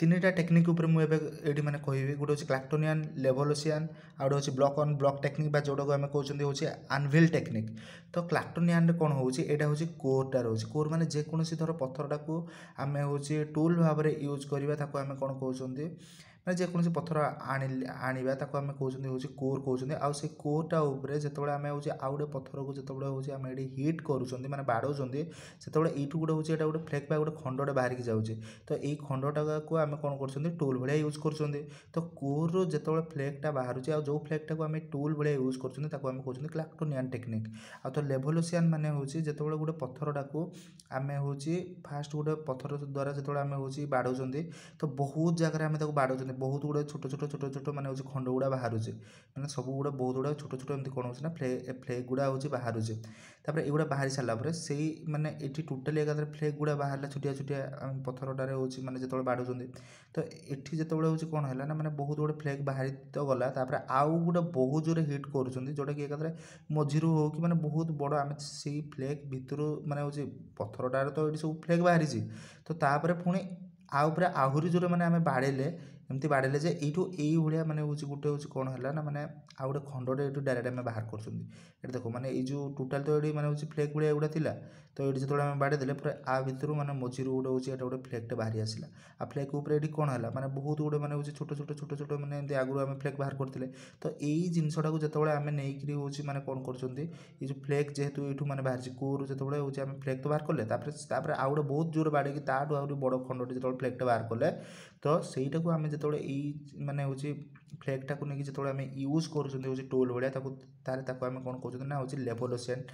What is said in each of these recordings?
तीनटा टेक्निक उपर मुझे ये मैंने कहि गोटे हूँ क्लाक्टोनियन लेवोलोसियन आउट हूँ ब्लॉक ऑन ब्लॉक टेक्निक जोटा को आम कहते हूँ आनविल टेक्निक। तो क्लाक्टोनियन कौन हो यहाँ कोरटा रोचे कोर माने जेकोसी धर पत्थरटा को आम हूँ टूल भाव में यूज करवा आम कौन कहते मैं जेकोसी पत्थर आने ताको आम कहते हूँ कोर कहते आउ से कोरटा उपरे जो आम हूँ आउ गोटे पत्थर को जो हूँ आम ये हिट करूँ मैंने बाड़ाऊँ से यूँ गोटे हूँ गोटे फ्लेक गोटे खंडटे बाहर जाऊँचे तो यही खंडटा को आम कौन कर टूल भाया यूज कर तो कोर जो फ्लेक्टा बाहर जो फ्लेक्टा को आम टूल भाया यूज कर कहते क्लाक्टोनियन टेक्निक। आ तो लेवोलोसियन माने हूँ जो गोटे पत्थरटा को आम हूँ फास्ट गोटे पत्थर द्वारा जो आम हूँ बाड़ाऊँ तो बहुत जगह आम बाड़ाऊँ बहुत गुड़ा छोट छोट छोट छोट मैंने हूँ खंड गुड़ा बाहर मैंने सब गुड़ा बहुत गुड़ा छोट छोट एमती कौन हो फ्लेक गुड़ा हूँ बाहर तापर एगुड़ा बाहर सारापर से मैंने ये टोटाली एकाधर फ्लेक गुड़ा बाहर छुटिया छुटिया पत्थरटारे हूँ मैंने जो बाड़ाऊँ तो ये जो हूँ कौन है ना मैंने बहुत गुड़े फ्लेक बाहर तो गला तापर आउ गोटे बहुत जोरे हिट करुँच जोटा कि एकाधर मझी हो कि मैंने बहुत बड़ आम से फ्लेक भितर मैंने हूँ पत्थरटार तो ये सब फ्लेक बाहरी तो तापर पुणी आउे आहरी जोरे मैंने आम बाड़े एमती बाड़े जे यू भाया मैंने हूँ गोटे हूँ कौन है ना मैंने आउ गोटे खंडटे ये डायरेक्ट आम बाहर कर देखो मैंने ये टोटाल तो ये मैंने हूँ फ्लेक भाया गुड़ा था तो ये जो आम बाड़े पूरा आ भितर मैंने मझी गोटे हूँ यहाँ गोटे फ्लेक्टे बाहरी आसला आ फ्लेक उपर ये कौन है मैंने बहुत गुड़े मैंने हूँ छोट छोट छोट छोट मैंने एमती आगुरी आम फ्लेक बाहर करते तो यही जिनटा को जो आम नहीं हूँ मैंने कौन कर जो फ्लेक जेहेतु ये मैंने बाहर कोर जो हूँ आम फ्लेक तो बाहर कले आउ गोटे बहुत जोर बाड़े ताठू आहरी बड़ खंडटे जो फ्लेक्टे बाहर कले तो सहीटा को आम जो मैंने हूँ फ्लेक्टा को लेकिन जो आम यूज कर टोल भाया आम कौन कहते ना हूँ लेवोलोसियन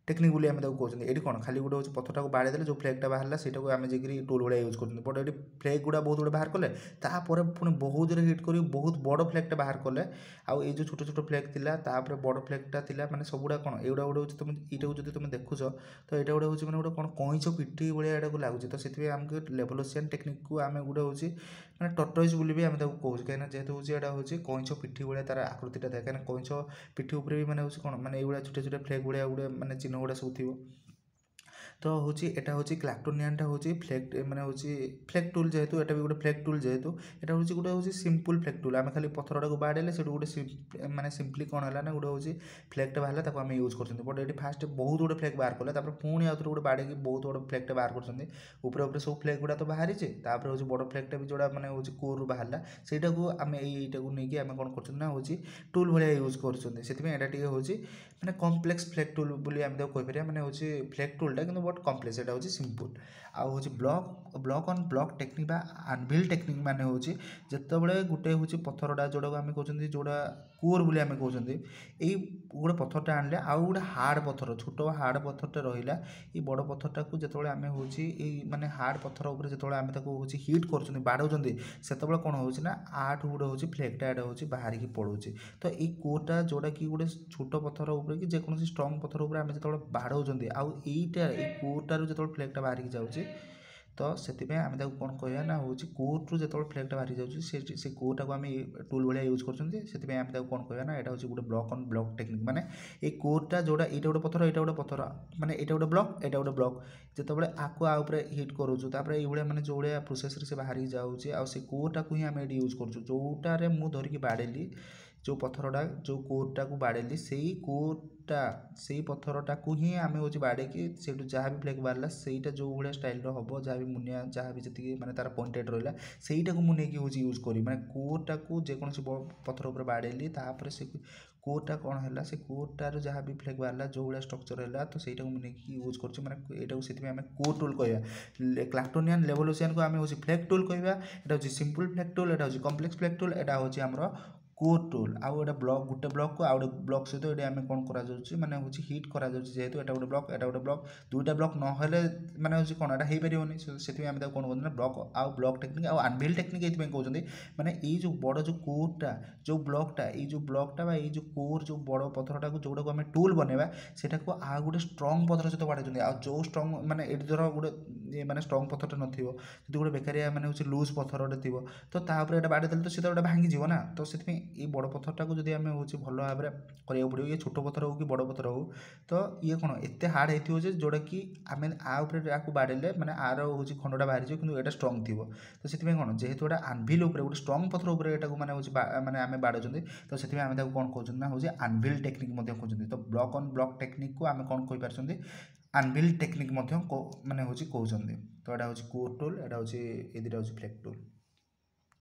टेक्निक बोली आम कहते ये कौन खाली गोटे हूँ पत्थरटा को बाड़े देले जो फ्लेक्टा बाहर से आम जी टोल भाया यूज कर बट ये फ्लेक गुड़ा बहुत गुड़े बाहर कले तापर पुणी बहुत जोर हिट कर बहुत बड़ फ्लेक्टा बाहर कले आउ ये जो छोट छोट फ्लेक थिला तापर बड़ फ्लेक्टा थिला माने सबुड़ा कौन एगुड़ा गोटे हूँ तुम यहाँ को तुम देखुच तो यहाँ गोटे हूँ मैंने गोटे कौन कईच पिटी भाया यहाँ लगुच तो से आमको लेवोलोसियन टेक्निक को आम गोटे हूँ मैंने टर्टोइज बोली भी आम कहूँ कहीं जेहतु हूँ यहाँ हूँ कईच पिठी भाया तार आकृतिटा था कहीं कईच पिठी उपर भी मैंने हूँ कौन मैंने ये छोटे छोटे फ्लेक भाया गुड़े मैंने चिन्ह गुड़ा सब थी तो हूँ एटा हूँ क्लाक्टोनियनटा हूँ फ्लेक मैंने हूँ फ्लेक टूल जेहेतु एटा भी गोटे फ्लेक टूल जेहेतु एटा हूँ गोटे हूँ सिंपल फ्लेक टूल आम खाली पत्थरटा को बाड़े से गोटे माने सिंपली कौन है ना गोटे हूँ फ्लेक्टा बाहर आम यूज कर बट ये फास्ट बहुत गुड़े फ्लेक बाहर कले पुणी आउे गोटे बाड़े बहुत बड़ फ्लेक्टा बाहर कर सब फ्लेक गुड़ा तो बाहरी तापर हूँ बड़ फ्लेक्टा भी जोड़ा मैंने हूँ कोर बाहर से आम यहीटा को लेकिन आम कौन कर हूँ टूल भाया यूज कर हूँ मैंने कम्प्लेक्स फ्लेक टूल बोली आम कहीपर मैंने हूँ फ्लेक टूलटा कि बट कम्प्लेक्स एटा हूँ सिंपल आउ हूँ block on block technique anvil technique माने हूँ जिते गोटे हूँ पत्थरटा जोड़ा को आम कहते जोड़ा कोर बोली आम कहते यही गोटे पत्थरटा आनले आउ गोटे हार्ड पत्थर छोट हार्ड पत्थरटे रहा ये बड़ पत्थरटा को जो आम हूँ माने हार्ड पत्थर उपर जो आम हूँ हिट कर बाड़ाऊँ से कौन हो आठ गोटे हूँ फ्लेक्टा एटा हूँ बाहर की पड़ोचे तो ये कोरटा जोड़ा कि गोटे छोट पत्थर उपर कि जेकोसी स्ट्रंग पत्थर उपर आम जो बाड़ाऊँ आउ यहीटा कोरटार जो फ्लेक्टा बाहर की जाऊँगी तो से आम कौन कह ना हूँ कोर्टू जो फ्लेक्टा बाहरी जाऊँगी से कोर्टा को आम टूल भाया यूज कर आम कौन कह ना यहाँ हूँ गोटे ब्लॉक ऑन ब्लॉक टेक्निक माने ये कोर्टा जोड़ा यहाँ गोटे पत्थर यहाँ गोटे पत्थर माने यहाँ गोटे ब्लॉक यहाँ गोटे ब्लॉक जो आको आउे हिट करूँ ये मैंने जो भाया प्रोसेस से बाहर जाऊँगी आ कोर्टा को ही आम ये यूज करोटारे मुझे धरिकी बाड़ेली जो पत्थरटा जो कोरटा को बाड़ेली से कोरटा से पत्थरटा को ही आम हूँ बाड़े से जहाँ भी फ्लेक बाहर सेटा जो भाया स्टाइल हम जहाँ भी मुनिया जहाँ भी जी मैंने तार पॉइंटेड रहा सेटा को मुझे हूँ यूज करी मैंने कोरटा को जेकोसी पत्थर उपर बाड़ेली तापर से कोरटा कौन है से कोरटार जहाँ भी फ्लेक बाहर जो भाया स्ट्रक्चर है तो सहीटा मुझे यूज कर मैंने यहाँ से आम कोर टूल कह क्लाक्टोनियन लेवोलोसियन को आम हूँ फ्लेक टूल कह यहाँ हूँ सिंपल फ्लेक टूल यहाँ हूँ कम्प्लेक्स फ्लेक टूल यहाँ हूँ आमर कोर टूल आउ गोटे ब्लॉक गोटे ब्लॉक को आउ गोटे ब्लॉक सहित ये आम कौन कर मैंने हूँ हिट कर जेहेतु यहाँ गोटे ब्लॉक यहाँ गोटे ब्लॉक दुईटा ब्लॉक ना मैंने हूँ कौन यहाँ हो पारे से आम कौन कहते हैं ब्लॉक आउ ब्लॉक टेक्निक आउ आनविल टेक्निक ये कहते मैंने ये जो बड़ जो कोरटा जो ब्लॉकटा ये जो ब्लॉकटा ये जो कोर जो बड़ पत्थरटा को जोटा को आम टूल बनवा से आ गोटे स्ट्रंग पत्थर सहित बाड़े आ जो स्ट्रंग मैंने ये धर गोटे मैंने स्ट्रंग पत्थरटे नथिबो गोटे बेकारिया मैंने हूँ लूज पत्थरटे थी तो तापर यहाँ बाड़े देते तो सी तो भांगी ना तो से ये बड़ पथरटा को जब आम हूँ भल भाव में कराया पड़ो ये छोट पथर हो कि बड़ पथर हो तो ये कौन एत हार्ड हो जोटा कि आम आउे बाड़े मैंने आर हूँ खंडटा बाहरी कि यहाँ स्ट्रंग थी तो से कौन जेहेतु गोटे आनभिल गोटे स्ट्रंग पथर उपरे मैंने आम बाड़े तो से कौन कहते ना हूँ आनभिल टेक्निक कहते तो ब्लॉक ऑन ब्लॉक टेक्निक को आम कौन कहीपर आनभिल टेक्निक माने हूँ कहते तो यहाँ हूँ कोर टूल यहाँ हूँ ये दुटा हूँ फ्लेट टूल।